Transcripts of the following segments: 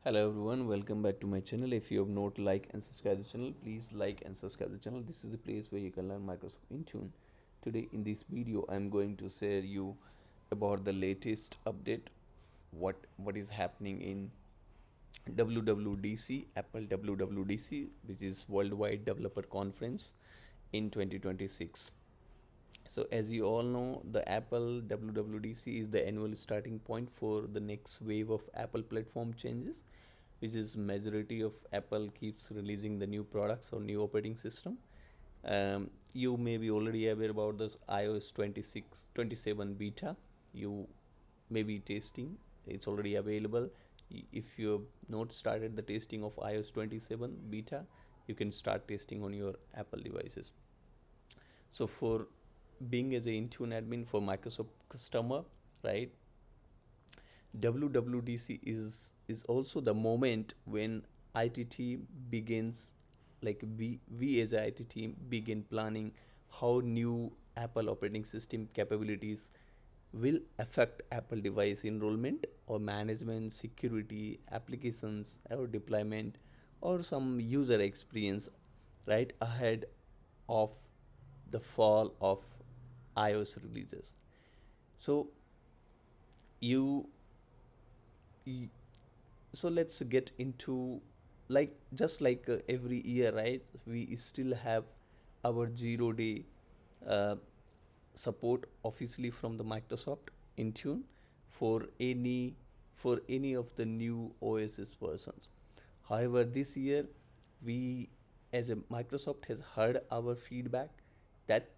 Hello everyone, welcome back to my channel. If you have not liked and subscribed the channel, please like and subscribe the channel. This is the place where you can learn Microsoft Intune. Today in this video, I am going to share you about the latest update, what is happening in WWDC, Apple WWDC, which is Worldwide Developer Conference in 2026. So as you all know, the Apple WWDC is the annual starting point for the next wave of Apple platform changes, which is majority of Apple keeps releasing the new products or new operating system. You may be already aware about this iOS 27 beta. You may be testing. It's already available. If you have not started the testing of iOS 27 beta, you can start testing on your Apple devices. So for being as a Intune admin for Microsoft customer, right? WWDC is also the moment when IT team begins, like we as a IT team begin planning how new Apple operating system capabilities will affect Apple device enrollment or management, security, applications or deployment or some user experience right ahead of the fall of iOS releases. So you so let's get into, like, just like every year, right? We still have our 0 day uh, support officially from the Microsoft Intune for any of the new OSS versions. However, this year we as a Microsoft has heard our feedback that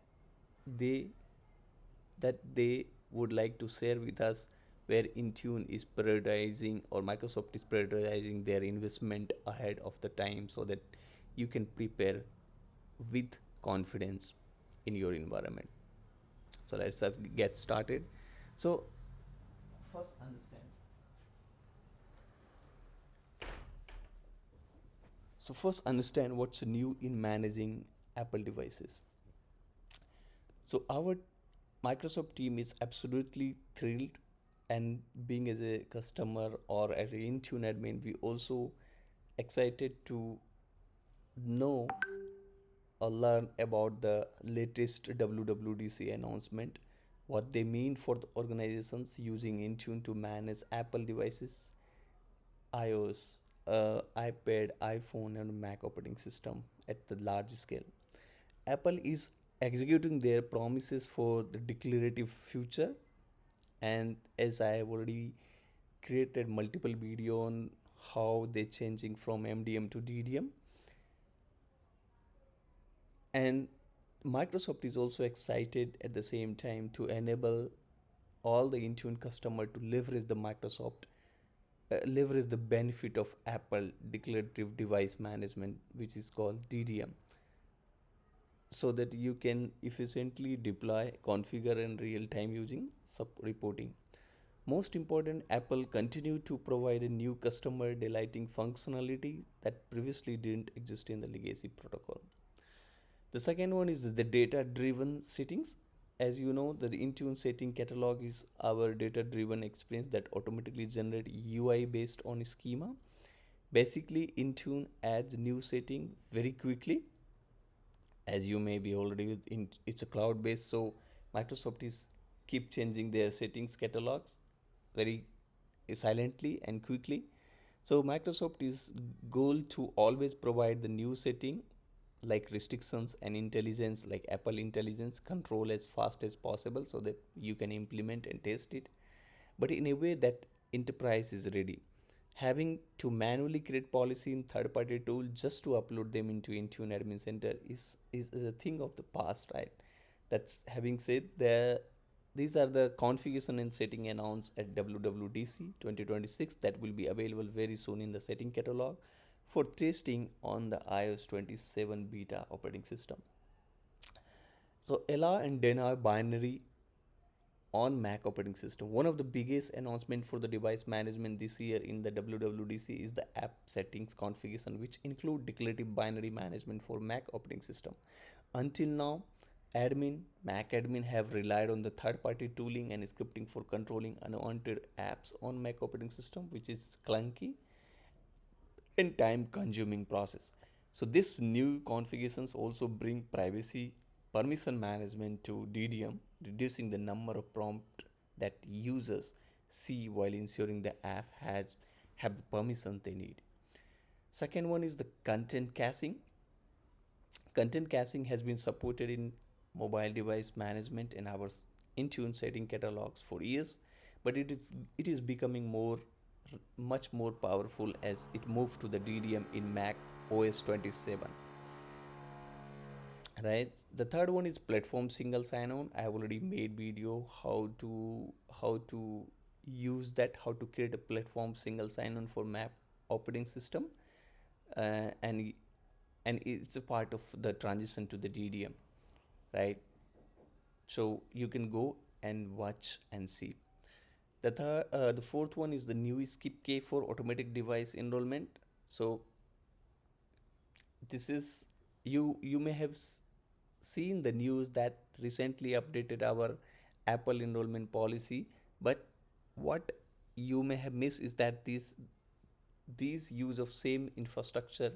they they would like to share with us where Intune is prioritizing or Microsoft is prioritizing their investment ahead of the time so that you can prepare with confidence in your environment. So let's get started. So first understand. So first understand what's new in managing Apple devices. So our Microsoft team is absolutely thrilled, and being as a customer or as an Intune admin, we also excited to know or learn about the latest WWDC announcement, what they mean for the organizations using Intune to manage Apple devices, iOS, iPad, iPhone, and Mac operating system at the large scale. Apple is executing their promises for the declarative future, and as I have already created multiple video on how they're changing from MDM to DDM, and Microsoft is also excited at the same time to enable all the Intune customer to leverage the benefit of Apple declarative device management, which is called DDM, so that you can efficiently deploy, configure, and real time using sub reporting. Most important, Apple continue to provide a new customer delighting functionality that previously didn't exist in the legacy protocol. The second one is the data driven settings. As you know, the Intune setting catalog is our data driven experience that automatically generate UI based on schema. Basically, Intune adds new setting very quickly. As you may be already it's a cloud based, so Microsoft is keep changing their settings catalogs very silently and quickly. So Microsoft is goal to always provide the new setting like restrictions and intelligence, like Apple intelligence control, as fast as possible so that you can implement and test it, but in a way that enterprise is ready. Having to manually create policy in third-party tool just to upload them into Intune Admin Center is a thing of the past, right? That's having said, these are the configuration and setting announced at WWDC 2026 that will be available very soon in the setting catalog for testing on the iOS 27 beta operating system. So Ella and deny binary on Mac operating system. One of the biggest announcement for the device management this year in the WWDC is the app settings configuration, which include declarative binary management for Mac operating system. Until now, Mac admin have relied on the third-party tooling and scripting for controlling unwanted apps on Mac operating system, which is clunky and time consuming process. So this new configurations also bring privacy permission management to DDM, reducing the number of prompts that users see while ensuring the app has have the permission they need. Second one is the content caching. Content caching has been supported in mobile device management in our Intune setting catalogs for years, but it is becoming much more powerful as it moved to the DDM in Mac OS 27. Right. The third one is platform single sign-on. I have already made video how to use that, how to create a platform single sign-on for Mac operating system, uh, and and it's a part of the transition to the DDM, right? So you can go and watch and see. The fourth one is the new skip K for automatic device enrollment. So this is you may have seen the news that recently updated our Apple enrollment policy, but what you may have missed is that these use of same infrastructure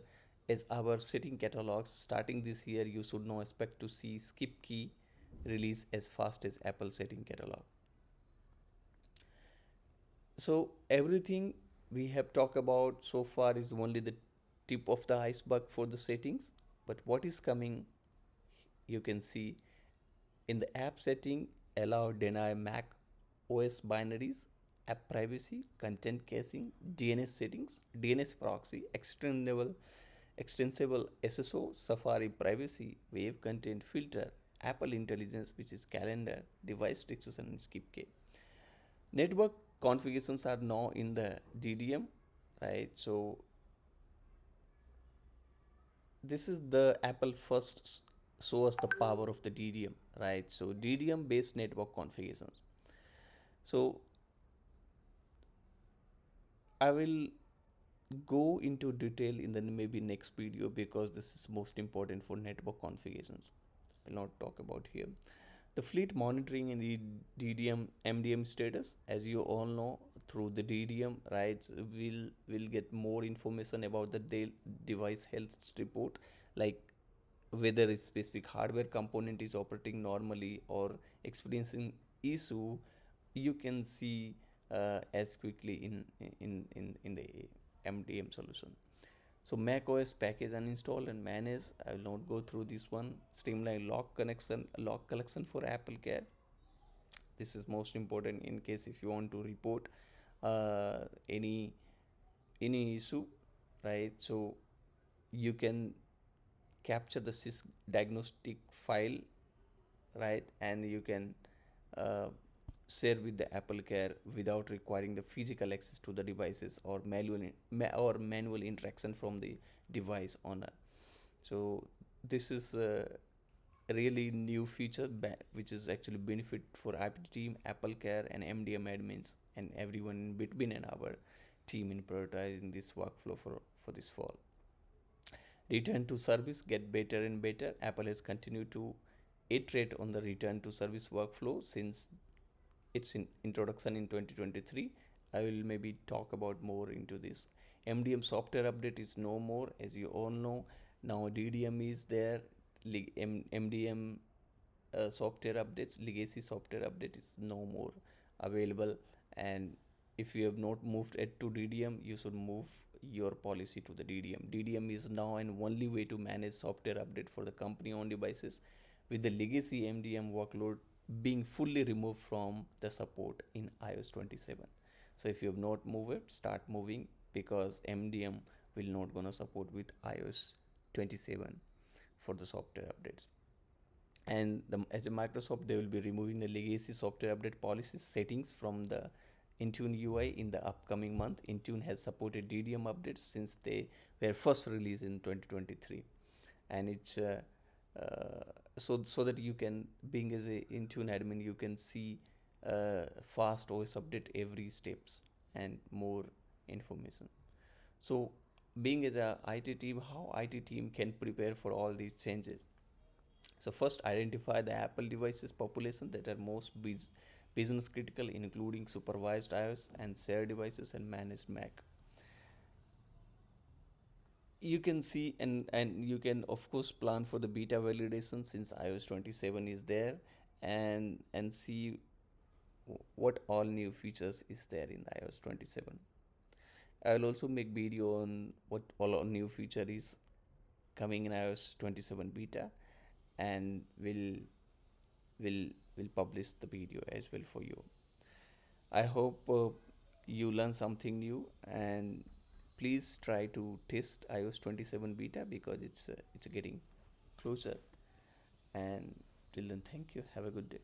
as our setting catalogs starting this year. You should not expect to see skip key release as fast as Apple setting catalog. So everything we have talked about so far is only the tip of the iceberg for the settings, but what is coming, you can see in the app setting, allow deny Mac OS binaries, app privacy, content caching, DNS settings, DNS proxy, extensible SSO, Safari privacy, wave content filter, Apple intelligence, which is calendar, device restriction, and skip K. Network configurations are now in the DDM, right? So this is the Apple first show us the power of the DDM, right? So DDM based network configurations. So I will go into detail in the maybe next video because this is most important for network configurations. I'll not talk about here. The fleet monitoring and the DDM MDM status, as you all know, through the DDM, right, will get more information about the device health report, like whether a specific hardware component is operating normally or experiencing issue. You can see as quickly in the MDM solution. So Mac OS package uninstall and manage. I will not go through this one. Streamline log collection for Apple Care. This is most important in case if you want to report uh, any any issue, right? So you can capture the sys diagnostic file, right, and you can uh, share with the Apple Care without requiring the physical access to the devices or manual interaction from the device owner. So this is a really new feature which is actually benefit for IP team, Apple Care, and MDM admins and everyone in between in our team in prioritizing this workflow for this fall. Return to service get better and better. Apple has continued to iterate on the return to service workflow since its introduction in 2023. I will maybe talk about more into this. MDM software update is no more, as you all know. Now DDM is there. MDM software updates, legacy software update is no more available. And if you have not moved it to DDM, you should move your policy to the DDM. DDM is now an only way to manage software update for the company owned devices, with the legacy MDM workload being fully removed from the support in iOS 27. So if you have not moved it, start moving, because MDM will not gonna support with iOS 27 for the software updates. And as a Microsoft, they will be removing the legacy software update policies settings from the Intune UI in the upcoming month. Intune has supported DDM updates since they were first released in 2023, and it's so that you can, being as a Intune admin, you can see fast OS update every steps and more information. So being as a IT team, how IT team can prepare for all these changes? So first, identify the Apple devices population that are most business critical, including supervised iOS and shared devices and managed Mac. you can see, and you can of course plan for the beta validation since iOS 27 is there, and see what all new features is there in iOS 27. I'll also make video on what all our new feature is coming in iOS 27 beta, and will will publish the video as well for you. I hope you learn something new, and please try to test iOS 27 beta because it's getting closer. And till then, thank you. Have a good day.